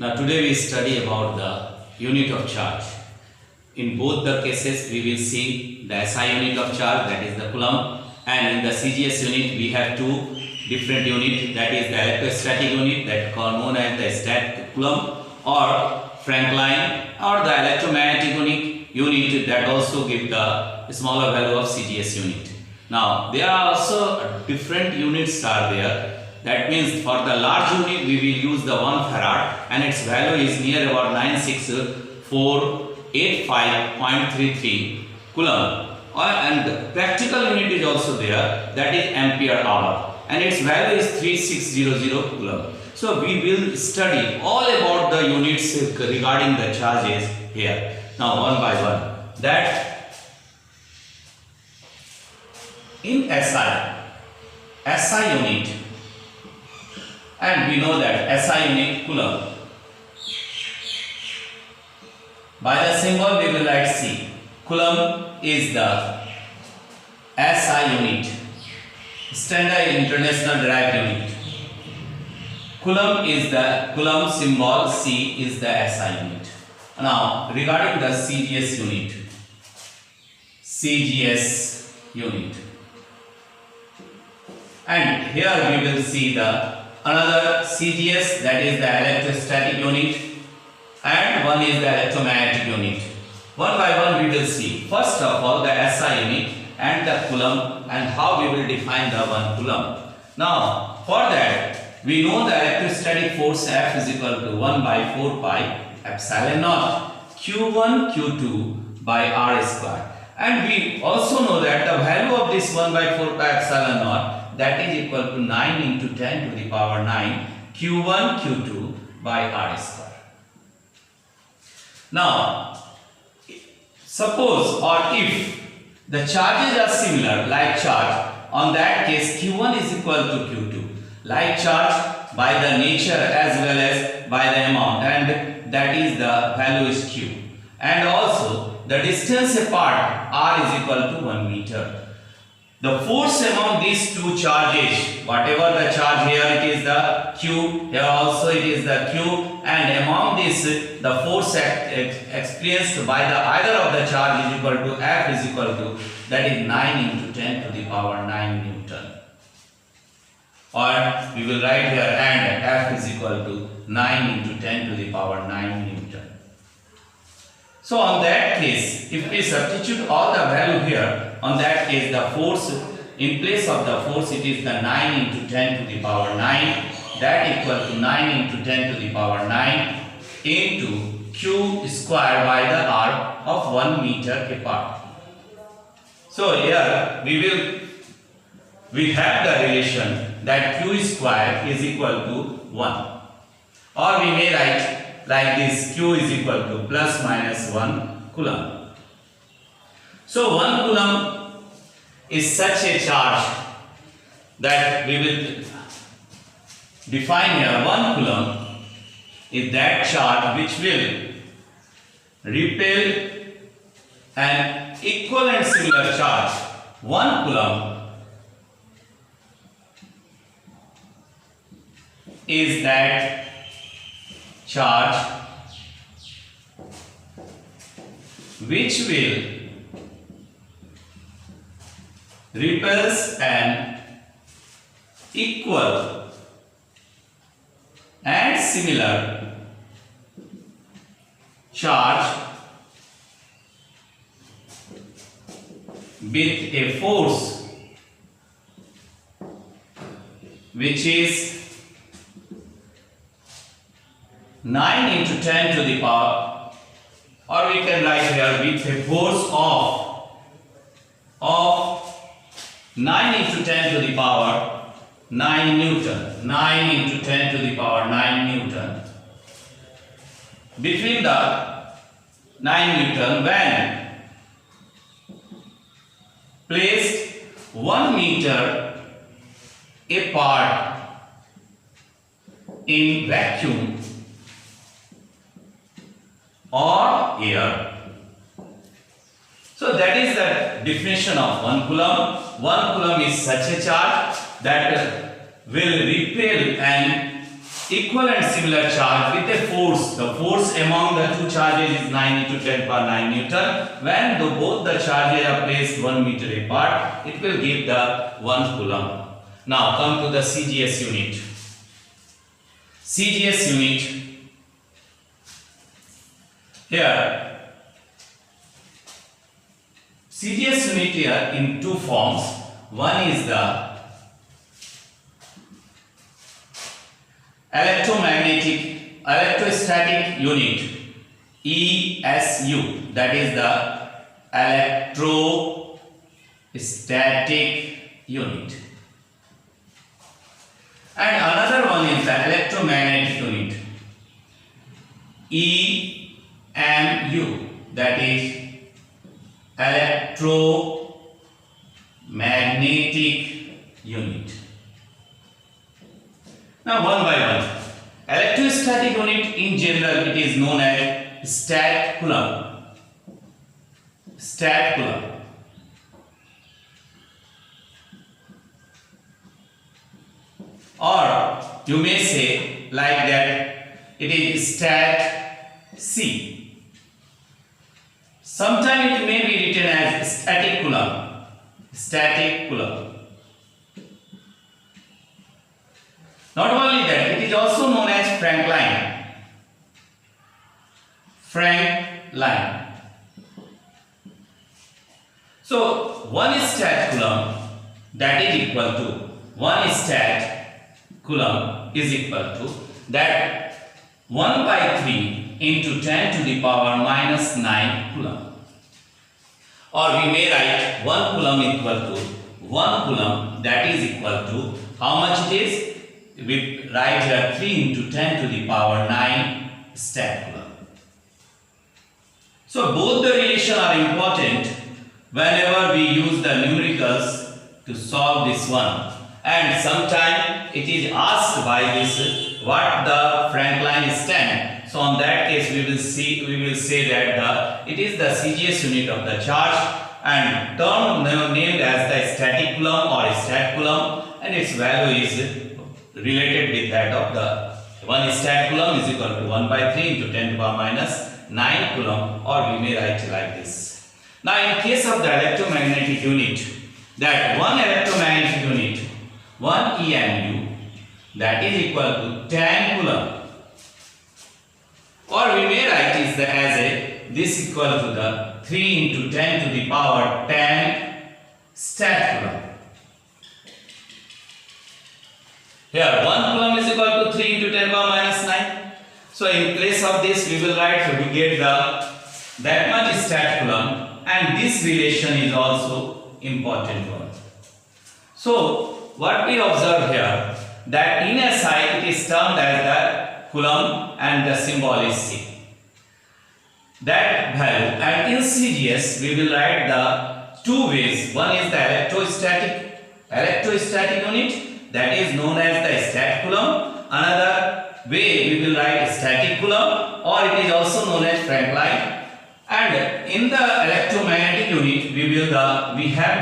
Now today we study about the unit of charge. In both the cases we will see the SI unit of charge, that is the coulomb, and in the CGS unit we have two different units, that is the electrostatic unit that are known as the static coulomb, or Franklin, or the electromagnetic unit that also give the smaller value of CGS unit. Now there are also different units are there. That means for the large unit we will use the 1 farad and its value is near about 96485.33 coulomb. And the practical unit is also there, that is ampere hour, and its value is 3600 coulomb. So we will study all about the units regarding the charges here. Now one by one. That in SI unit, and we know that SI unit coulomb. By the symbol we will write C. Coulomb is the SI unit, Standard International Derived Unit. Coulomb is the coulomb symbol, C is the SI unit. Now regarding the CGS unit, and here we will see the another CGS, that is the electrostatic unit, and one is the electromagnetic unit. One by one we will see. First of all the SI unit and the coulomb, and how we will define the one coulomb. Now for that we know the electrostatic force F is equal to 1 by 4 pi epsilon naught Q1 Q2 by R square, and we also know that the value of this 1 by 4 pi epsilon naught, that is equal to 9 into 10 to the power 9 Q1 Q2 by R square. Now suppose or if the charges are similar, like charge, on that case Q1 is equal to Q2, like charge by the nature as well as by the amount, and that is the value is Q, and also the distance apart R is equal to 1 meter. The force among these two charges, whatever the charge, here it is the Q, here also it is the Q, and among this the force experienced by the either of the charge is equal to F is equal to, that is 9 into 10 to the power 9 Newton. Or we will write here, and F is equal to 9 into 10 to the power 9 Newton. So on that case, if we substitute all the value here, on that case the force, in place of the force it is the 9 into 10 to the power 9, that equal to 9 into 10 to the power 9 into Q square by the R of 1 meter apart. So here we have the relation that Q square is equal to 1, or we may write like this: Q is equal to plus minus 1 coulomb. So 1 coulomb is such a charge that we will define here. 1 coulomb is that charge which will repel an equal and similar charge. 1 coulomb is that charge which will repels an equal and similar charge with a force which is 9 into 10 to the power, or we can write here with a force of 9 into 10 to the power 9 Newton. 9 into 10 to the power 9 Newton. Between the 9 Newton when placed 1 meter apart in vacuum or air. So that is the definition of 1 coulomb. 1 coulomb is such a charge that will repel an equal and similar charge with a force. The force among the two charges is 9 into 10 power 9 Newton. When both the charges are placed 1 meter apart, it will give the 1 coulomb. Now come to the CGS unit. CGS unit. Here, CGS unit here in two forms. One is the electrostatic unit, ESU, that is the electrostatic unit, and another one is the electromagnetic unit, EMU, that is electromagnetic unit. Now one by one. Electrostatic unit in general it is known as stat coulomb. Stat coulomb. Or you may say like that, it is stat C. Sometimes it may be written as static coulomb. Static coulomb. Not only that, it is also known as Frank line. Frank line. So, 1 stat coulomb that is equal to 1 stat coulomb is equal to that 1 by 3 into 10 to the power minus 9 coulomb. Or we may write 1 coulomb equal to 1 coulomb, that is equal to how much it is? We write here 3 into 10 to the power 9 stat coulomb. So both the relation are important whenever we use the numericals to solve this one. And sometimes it is asked by this what the Frank line stand. So on that case we will say that it is the CGS unit of the charge and term named as the static coulomb or stat coulomb, and its value is related with that of the 1 stat coulomb is equal to 1 by 3 into 10 to the power minus 9 coulomb, or we may write like this. Now in case of the electromagnetic unit, that 1 electromagnetic unit, 1 EMU, that is equal to 10 coulomb, or we may write is the as a this equal to the 3 into 10 to the power 10 stat coulomb. Here 1 coulomb is equal to 3 into 10 power minus 9. So in place of this we will write, so we get that much stat coulomb, and this relation is also important one. So what we observe here, that in SI it is termed as the coulomb and the symbol is C. That value, and in CGS we will write the two ways. One is the electrostatic unit, that is known as the stat coulomb. Another way we will write static coulomb, or it is also known as Frank line. And in the electromagnetic unit we have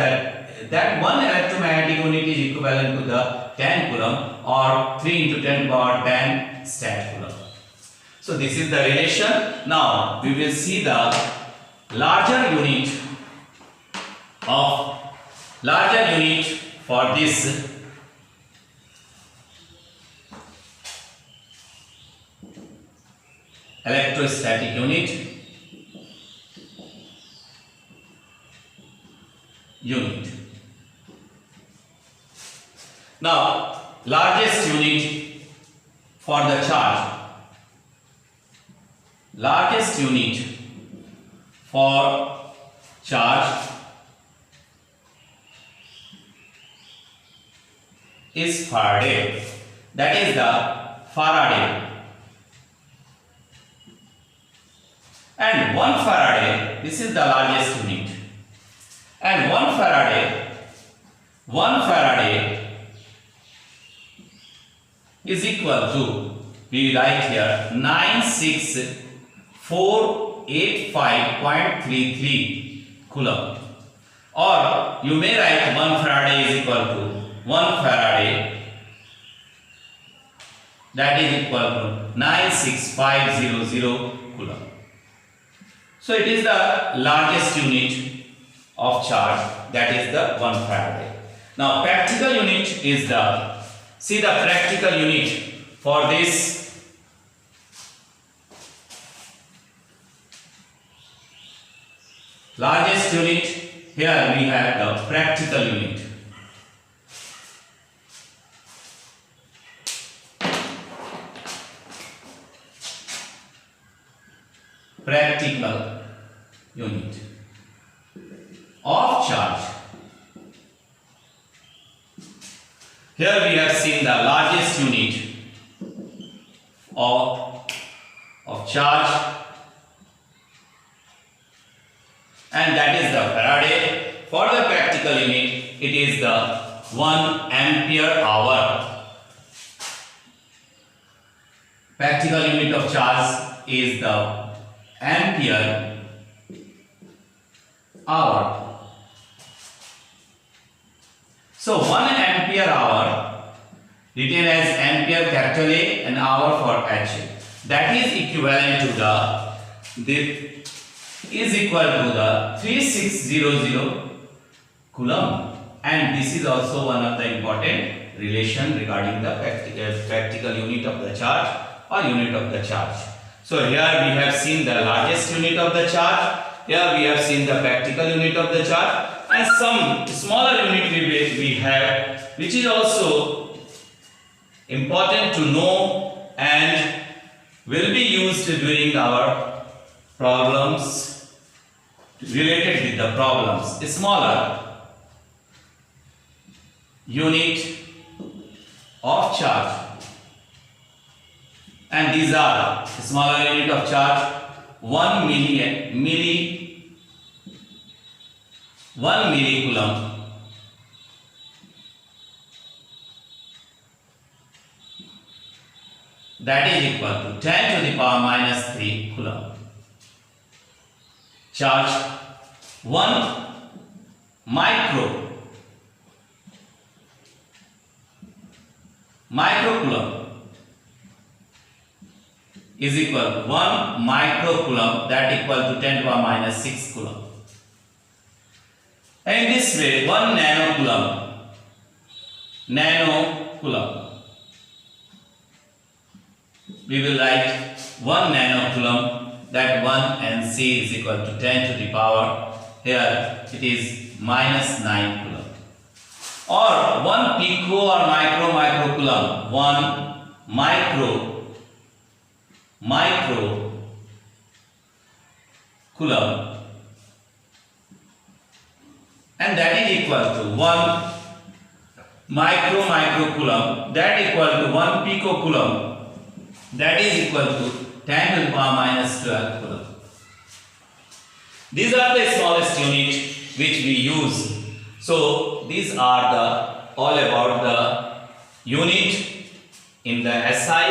that 1 electromagnetic unit is equivalent to the 10 coulomb, or 3 into 10 power 10 stat coulomb. So this is the relation. Now we will see the larger unit for this electrostatic unit. Now largest unit for the charge. Largest unit for charge is Faraday. That is the Faraday. And 1 Faraday, this is the largest unit. And 1 Faraday is equal to, we write here 96485.33 coulomb. Or you may write 1 Faraday is equal to 1 Faraday that is equal to 96500 coulomb. So it is the largest unit of charge, that is the 1 Farad. Now practical unit is the, see the practical unit for this largest unit. Here we have the practical unit. Practical unit of charge. Here we have seen the largest unit of charge, and that is the Faraday. For the practical unit, it is the 1 ampere hour. Practical unit of charge is the ampere hour. So 1 ampere hour written as ampere capital A and hour for H. That is equivalent to is equal to the 3600 coulomb, and this is also one of the important relation regarding the practical unit of the charge or unit of the charge. So here we have seen the largest unit of the charge, here we have seen the practical unit of the charge, and some smaller unit we have, which is also important to know and will be used during our problems, related with the problems. A smaller unit of charge, and these are smaller unit of charge 1 millicoulomb, that is equal to 10 to the power minus 3 coulomb. Charge 1 microcoulomb is equal to 1 microcoulomb, that equal to 10 to the power minus 6 coulomb. And in this way 1 nanocoulomb, we will write 1 nanocoulomb, that 1 and C is equal to 10 to the power, here it is minus 9 coulomb. Or 1 pico or microcoulomb, 1 microcoulomb, and that is equal to 1 microcoulomb, that equal to 1 picocoulomb, that is equal to 10 to the power minus 12 coulomb. These are the smallest unit which we use. So these are all about the unit in the SI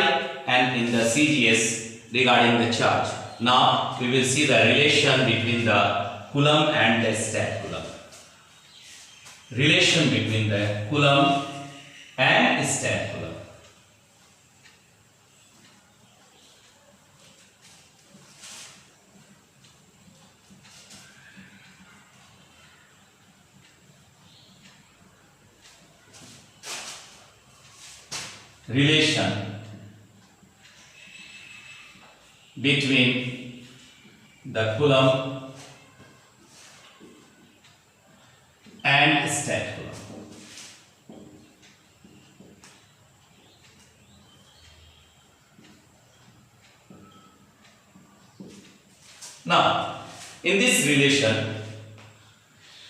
and in the CGS regarding the charge. Now we will see the relation between the coulomb and the stat coulomb. Relation between the coulomb and stat coulomb. Relation between the coulomb and stat coulomb. Now, in this relation,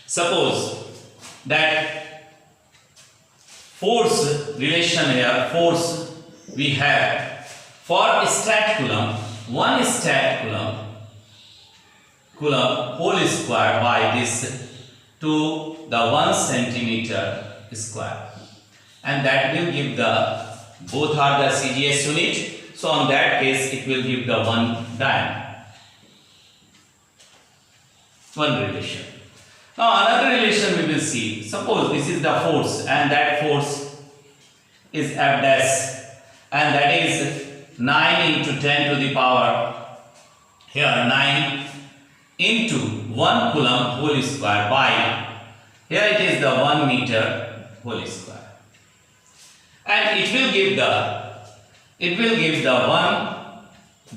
suppose that force relation here, force we have for stat coulomb, 1 stat coulomb whole square by this to the 1 centimeter square, and that will give the, both are the CGS unit, so on that case it will give the 1 diameter. One relation. Now another relation we will see. Suppose this is the force and that force is F dash, and that is 9 into 10 to the power here 9 into 1 coulomb whole square by here it is the 1 meter whole square, and it will give the 1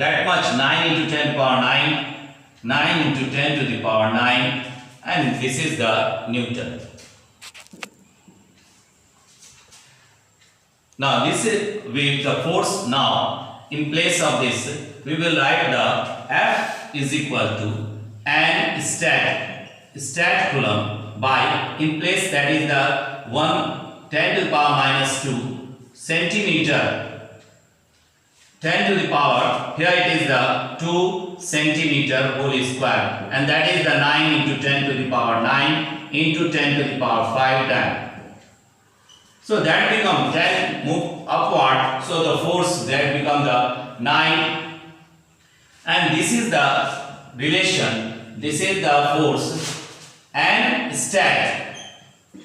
that much 9 into 10 to the power 9 into 10 to the power 9, and this is the Newton. Now this is with the force. Now in place of this we will write the F is equal to n stat coulomb by, in place that is the 1 10 to the power minus 2 centimeter 10 to the power, here it is the 2 centimeter whole square, and that is the 9 into 10 to the power 9 into 10 to the power 5 time. So that becomes 10 move upward, so the force that becomes the 9, and this is the relation, this is the force and stat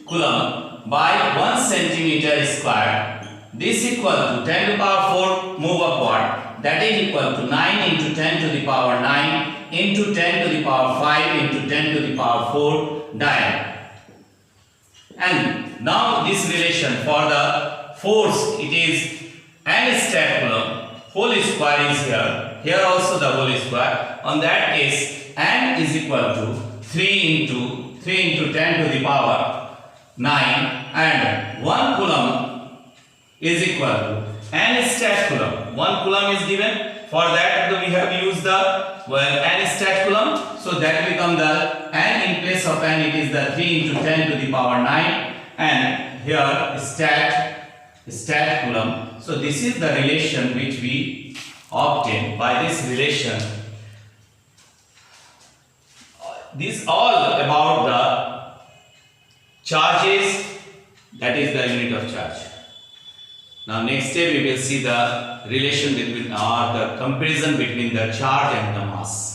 coulomb by 1 centimeter square. This equal to 10 to the power 4 move upward, that is equal to 9 into 10 to the power 9 into 10 to the power 5 into 10 to the power 4 diameter. And now this relation for the force, it is n stat coulomb whole square is here also the whole square. On that case n is equal to 3 into 10 to the power 9, and 1 coulomb is equal to n stat coulomb. 1 coulomb is given, for that we have used the n stat coulomb, so that become the n, in place of n it is the 3 into 10 to the power 9, and here stat coulomb. So this is the relation which we obtain. By this relation, this all about the charges, that is the unit of charge. Now next day we will see the relation between, or the comparison between the charge and the mass.